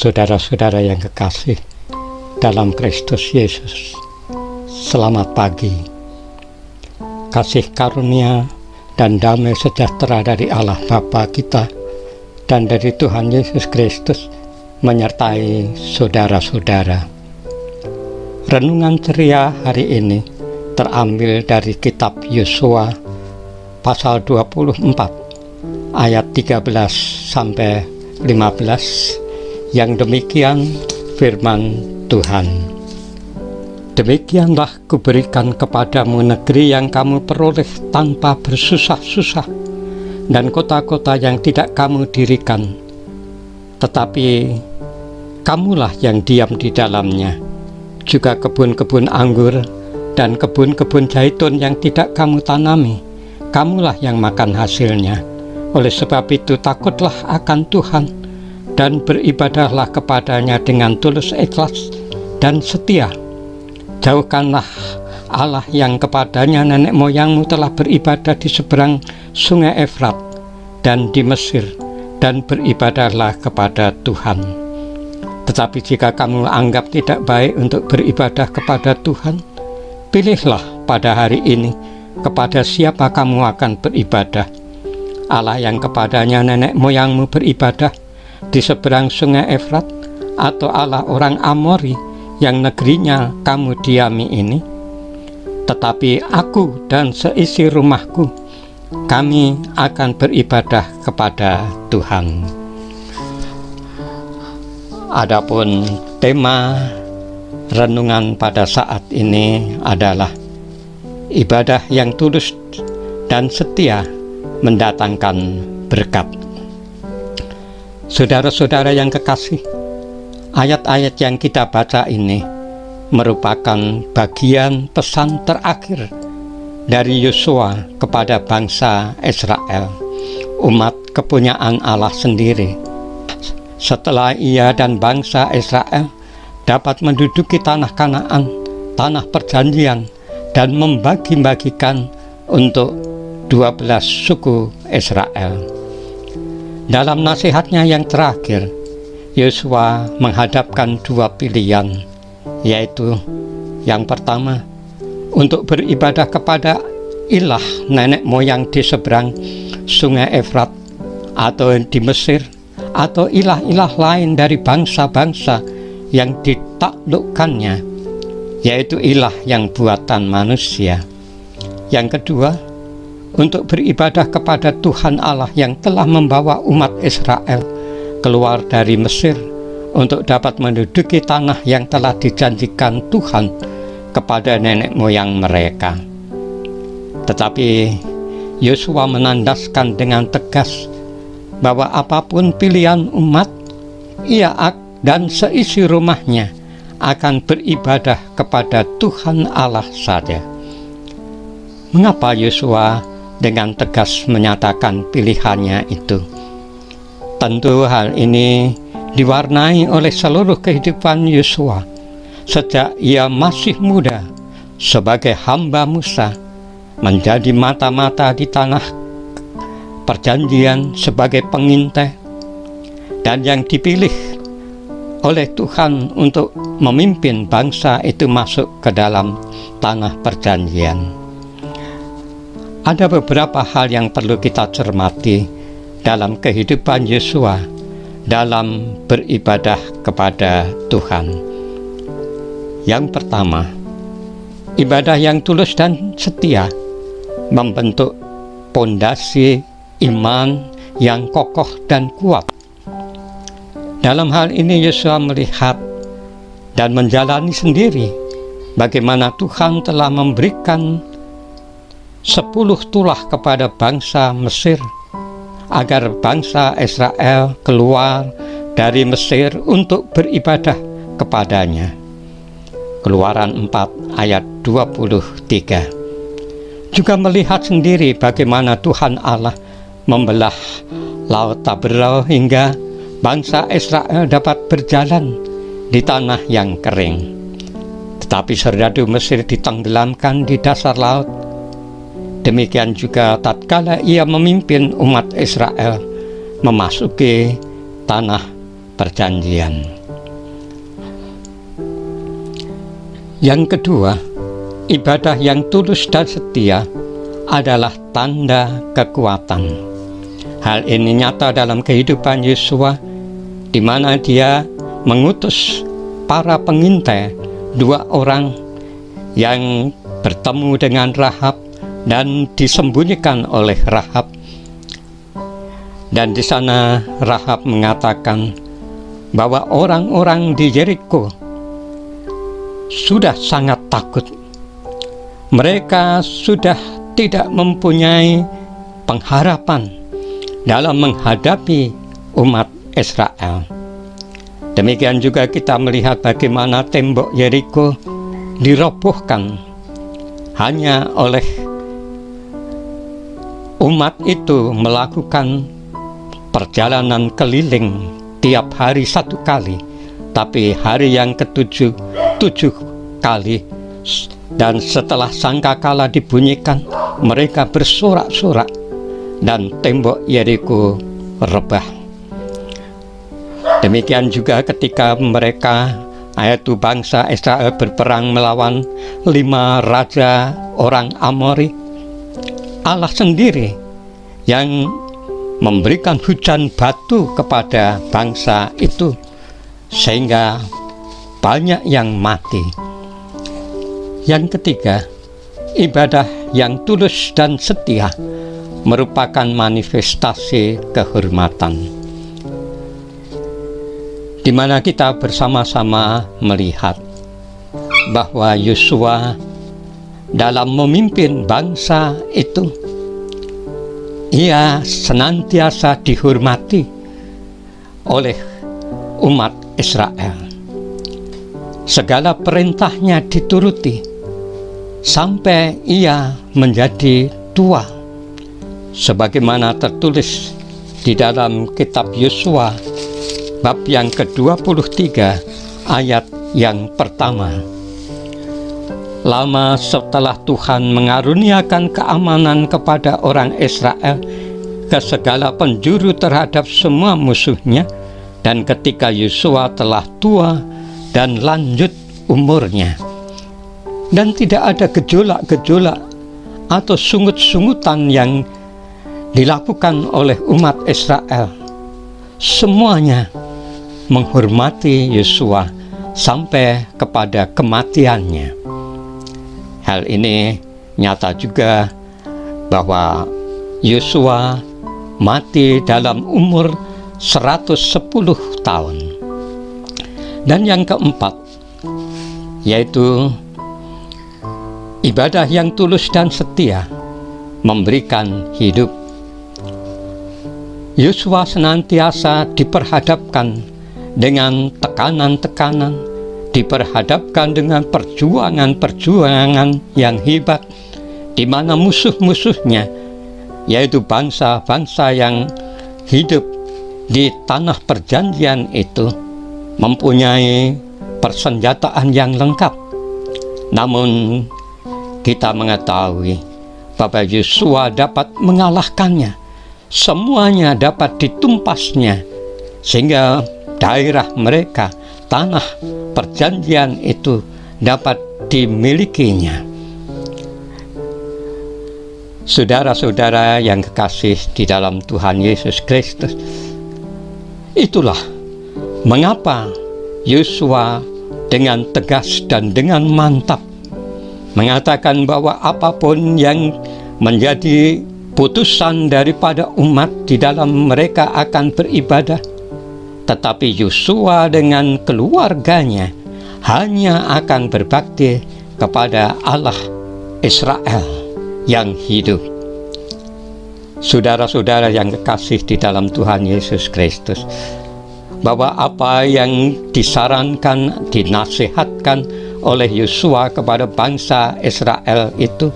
Saudara-saudara yang kekasih dalam Kristus Yesus, selamat pagi. Kasih karunia dan damai sejahtera dari Allah Bapa kita dan dari Tuhan Yesus Kristus menyertai saudara-saudara. Renungan ceria hari ini terambil dari kitab Yosua pasal 24 ayat 13 sampai 15, yang demikian firman Tuhan. Demikianlah kuberikan kepadamu negeri yang kamu peroleh tanpa bersusah-susah, dan kota-kota yang tidak kamu dirikan, tetapi kamulah yang diam di dalamnya, juga kebun-kebun anggur dan kebun-kebun zaitun yang tidak kamu tanami, kamulah yang makan hasilnya. Oleh sebab itu takutlah akan Tuhan dan beribadahlah kepadanya dengan tulus ikhlas dan setia. Jauhkanlah Allah yang kepadanya nenek moyangmu telah beribadah di seberang sungai Efrat dan di Mesir, dan beribadahlah kepada Tuhan. Tetapi jika kamu anggap tidak baik untuk beribadah kepada Tuhan, pilihlah pada hari ini kepada siapa kamu akan beribadah. Allah yang kepadanya nenek moyangmu beribadah di seberang sungai Efrat, atau Allah orang Amori yang negerinya kamu diami ini? Tetapi aku dan seisi rumahku, kami akan beribadah kepada Tuhan. Adapun tema renungan pada saat ini adalah ibadah yang tulus dan setia mendatangkan berkat. Saudara-saudara yang kekasih, ayat-ayat yang kita baca ini merupakan bagian pesan terakhir dari Yosua kepada bangsa Israel, umat kepunyaan Allah sendiri. Setelah ia dan bangsa Israel dapat menduduki tanah Kanaan, tanah perjanjian, dan membagi-bagikan untuk 12 suku Israel. Dalam nasihatnya yang terakhir, Yosua menghadapkan dua pilihan, yaitu yang pertama, untuk beribadah kepada ilah nenek moyang di seberang sungai Efrat atau di Mesir, atau ilah-ilah lain dari bangsa-bangsa yang ditaklukkannya, yaitu ilah yang buatan manusia. Yang kedua, untuk beribadah kepada Tuhan Allah yang telah membawa umat Israel keluar dari Mesir untuk dapat menduduki tanah yang telah dijanjikan Tuhan kepada nenek moyang mereka. Tetapi Yosua menandaskan dengan tegas bahwa apapun pilihan umat, ia dan seisi rumahnya akan beribadah kepada Tuhan Allah saja. Mengapa Yosua dengan tegas menyatakan pilihannya itu? Tentu hal ini diwarnai oleh seluruh kehidupan Yosua sejak ia masih muda sebagai hamba Musa, menjadi mata-mata di tanah perjanjian sebagai pengintai, dan yang dipilih oleh Tuhan untuk memimpin bangsa itu masuk ke dalam tanah perjanjian. Ada beberapa hal yang perlu kita cermati dalam kehidupan Yosua dalam beribadah kepada Tuhan. Yang pertama, ibadah yang tulus dan setia membentuk pondasi iman yang kokoh dan kuat. Dalam hal ini Yosua melihat dan menjalani sendiri bagaimana Tuhan telah memberikan 10 tulah kepada bangsa Mesir, agar bangsa Israel keluar dari Mesir untuk beribadah kepadanya. Keluaran 4 ayat 23. Juga melihat sendiri bagaimana Tuhan Allah membelah Laut Tabera hingga bangsa Israel dapat berjalan di tanah yang kering. Tetapi serdadu Mesir ditenggelamkan di dasar laut. Demikian juga tatkala ia memimpin umat Israel memasuki tanah perjanjian. Yang kedua, ibadah yang tulus dan setia adalah tanda kekuatan. Hal ini nyata dalam kehidupan Yosua, di mana dia mengutus para pengintai, 2 orang yang bertemu dengan Rahab dan disembunyikan oleh Rahab. Dan di sana Rahab mengatakan bahwa orang-orang di Yeriko sudah sangat takut. Mereka sudah tidak mempunyai pengharapan dalam menghadapi umat Israel. Demikian juga kita melihat bagaimana tembok Yeriko dirobohkan hanya oleh umat itu melakukan perjalanan keliling tiap hari 1 kali, tapi hari yang ke-7 7 kali. Dan setelah sangkakala dibunyikan, mereka bersorak-sorak dan tembok Yeriko rebah. Demikian juga ketika mereka, yaitu bangsa Israel, berperang melawan 5 raja orang Amori, Allah sendiri yang memberikan hujan batu kepada bangsa itu sehingga banyak yang mati. Yang ketiga, ibadah yang tulus dan setia merupakan manifestasi kehormatan, di mana kita bersama-sama melihat bahwa Yosua dalam memimpin bangsa itu, ia senantiasa dihormati oleh umat Israel. Segala perintahnya dituruti sampai ia menjadi tua, sebagaimana tertulis di dalam kitab Yosua bab yang ke-23 ayat yang pertama. Lama setelah Tuhan mengaruniakan keamanan kepada orang Israel ke segala penjuru terhadap semua musuhnya, dan ketika Yosua telah tua dan lanjut umurnya, dan tidak ada gejolak-gejolak atau sungut-sungutan yang dilakukan oleh umat Israel, semuanya menghormati Yosua sampai kepada kematiannya. Hal ini nyata juga bahwa Yosua mati dalam umur 110 tahun. Dan yang keempat, yaitu ibadah yang tulus dan setia memberikan hidup. Yosua senantiasa diperhadapkan dengan tekanan-tekanan, diperhadapkan dengan perjuangan-perjuangan yang hebat, di mana musuh-musuhnya, yaitu bangsa-bangsa yang hidup di tanah perjanjian itu, mempunyai persenjataan yang lengkap. Namun kita mengetahui bahwa Yosua dapat mengalahkannya, semuanya dapat ditumpasnya, sehingga daerah mereka, tanah perjanjian itu dapat dimilikinya. Saudara-saudara yang kekasih di dalam Tuhan Yesus Kristus, itulah mengapa Yosua dengan tegas dan dengan mantap mengatakan bahwa apapun yang menjadi putusan daripada umat di dalam mereka akan beribadah, tetapi Yosua dengan keluarganya hanya akan berbakti kepada Allah Israel yang hidup. Saudara-saudara yang kekasih di dalam Tuhan Yesus Kristus, bahwa apa yang disarankan, dinasihatkan oleh Yosua kepada bangsa Israel itu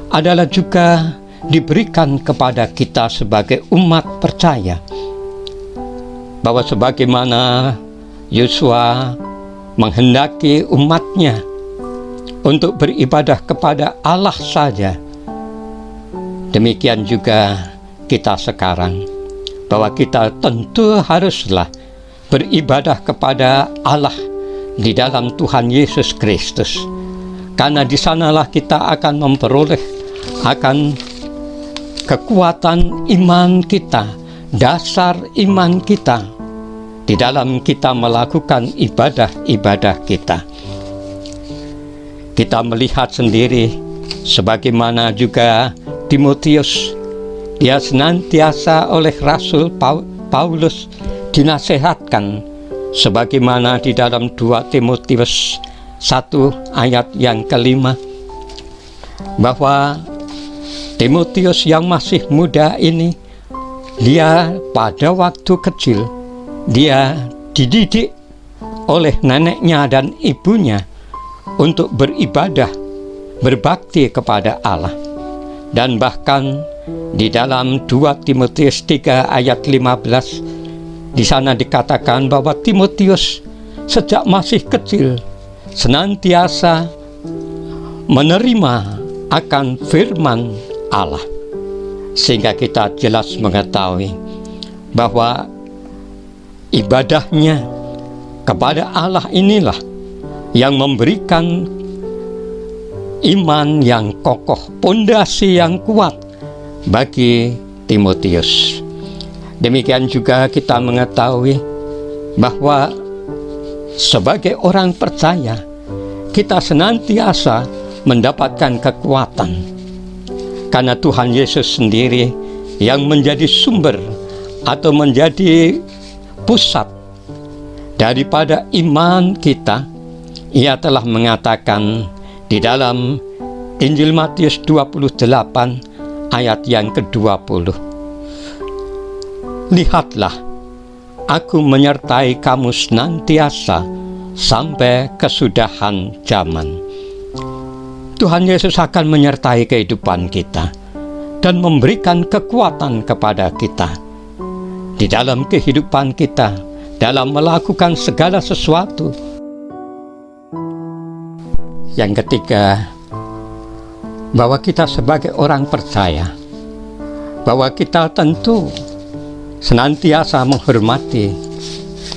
adalah juga diberikan kepada kita sebagai umat percaya, bahwa sebagaimana Yosua menghendaki umatnya untuk beribadah kepada Allah saja, demikian juga kita sekarang, bahwa kita tentu haruslah beribadah kepada Allah di dalam Tuhan Yesus Kristus. Karena di sanalah kita akan memperoleh akan kekuatan iman kita, dasar iman kita di dalam kita melakukan ibadah-ibadah kita. Kita melihat sendiri sebagaimana juga Timotius, dia senantiasa oleh Rasul Paulus dinasehatkan sebagaimana di dalam 2 Timotius 1 ayat yang ke-5, bahwa Timotius yang masih muda ini, dia pada waktu kecil dia dididik oleh neneknya dan ibunya untuk beribadah, berbakti kepada Allah. Dan bahkan di dalam 2 Timotius 3 ayat 15, di sana dikatakan bahwa Timotius sejak masih kecil senantiasa menerima akan firman Allah. Sehingga kita jelas mengetahui bahwa ibadahnya kepada Allah inilah yang memberikan iman yang kokoh, pondasi yang kuat bagi Timotius. Demikian juga kita mengetahui bahwa sebagai orang percaya, kita senantiasa mendapatkan kekuatan karena Tuhan Yesus sendiri yang menjadi sumber atau menjadi pusat daripada iman kita. Ia telah mengatakan di dalam Injil Matius 28 ayat yang ke-20, "Lihatlah, Aku menyertai kamu senantiasa sampai kesudahan zaman." Tuhan Yesus akan menyertai kehidupan kita dan memberikan kekuatan kepada kita di dalam kehidupan kita, dalam melakukan segala sesuatu. Yang ketiga, bahwa kita sebagai orang percaya, bahwa kita tentu senantiasa menghormati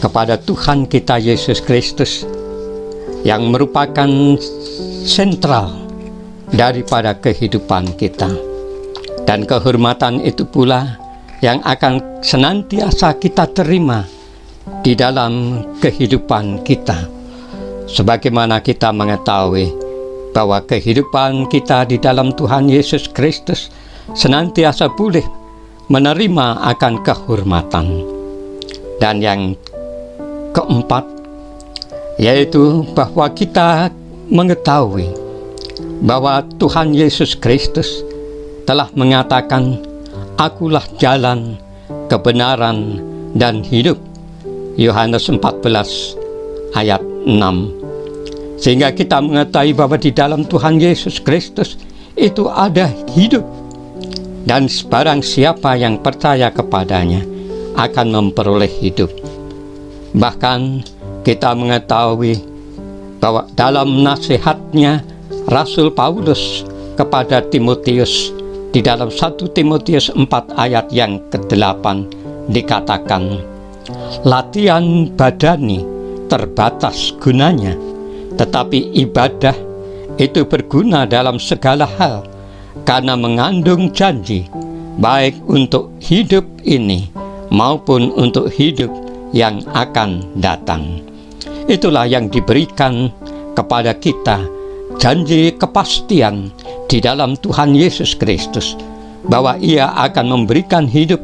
kepada Tuhan kita Yesus Kristus yang merupakan sentral daripada kehidupan kita. Dan kehormatan itu pula yang akan senantiasa kita terima di dalam kehidupan kita. Sebagaimana kita mengetahui bahwa kehidupan kita di dalam Tuhan Yesus Kristus senantiasa boleh menerima akan kehormatan. Dan yang keempat, yaitu bahwa kita mengetahui bahwa Tuhan Yesus Kristus telah mengatakan, "Akulah jalan, kebenaran, dan hidup." Yohanes 14 ayat 6. Sehingga kita mengetahui bahwa di dalam Tuhan Yesus Kristus itu ada hidup, dan barang siapa yang percaya kepadanya akan memperoleh hidup. Bahkan kita mengetahui bahwa dalam nasihatnya Rasul Paulus kepada Timotius di dalam 1 Timotius 4 ayat yang ke-8 dikatakan, "Latihan badani terbatas gunanya, tetapi ibadah itu berguna dalam segala hal karena mengandung janji, baik untuk hidup ini maupun untuk hidup yang akan datang." Itulah yang diberikan kepada kita, janji kepastian di dalam Tuhan Yesus Kristus, bahwa Ia akan memberikan hidup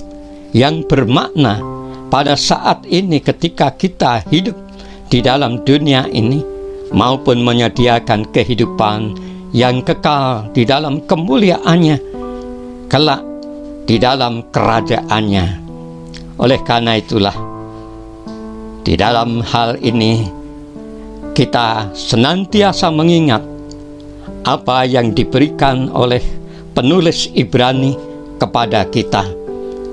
yang bermakna pada saat ini ketika kita hidup di dalam dunia ini, maupun menyediakan kehidupan yang kekal di dalam kemuliaannya kelak di dalam kerajaannya. Oleh karena itulah, di dalam hal ini kita senantiasa mengingat apa yang diberikan oleh penulis Ibrani kepada kita,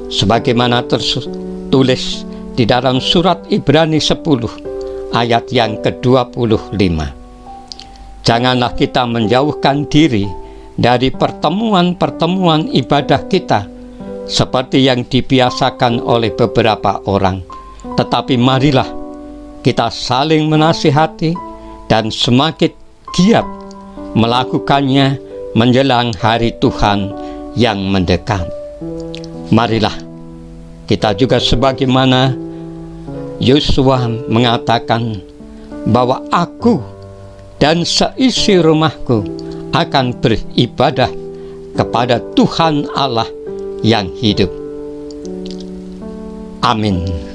sebagaimana tertulis di dalam surat Ibrani 10 ayat yang ke-25. Janganlah kita menjauhkan diri dari pertemuan-pertemuan ibadah kita seperti yang dibiasakan oleh beberapa orang, tetapi marilah kita saling menasihati dan semakin giat melakukannya menjelang hari Tuhan yang mendekat. Marilah kita juga sebagaimana Yosua mengatakan bahwa aku dan seisi rumahku akan beribadah kepada Tuhan Allah yang hidup. Amin.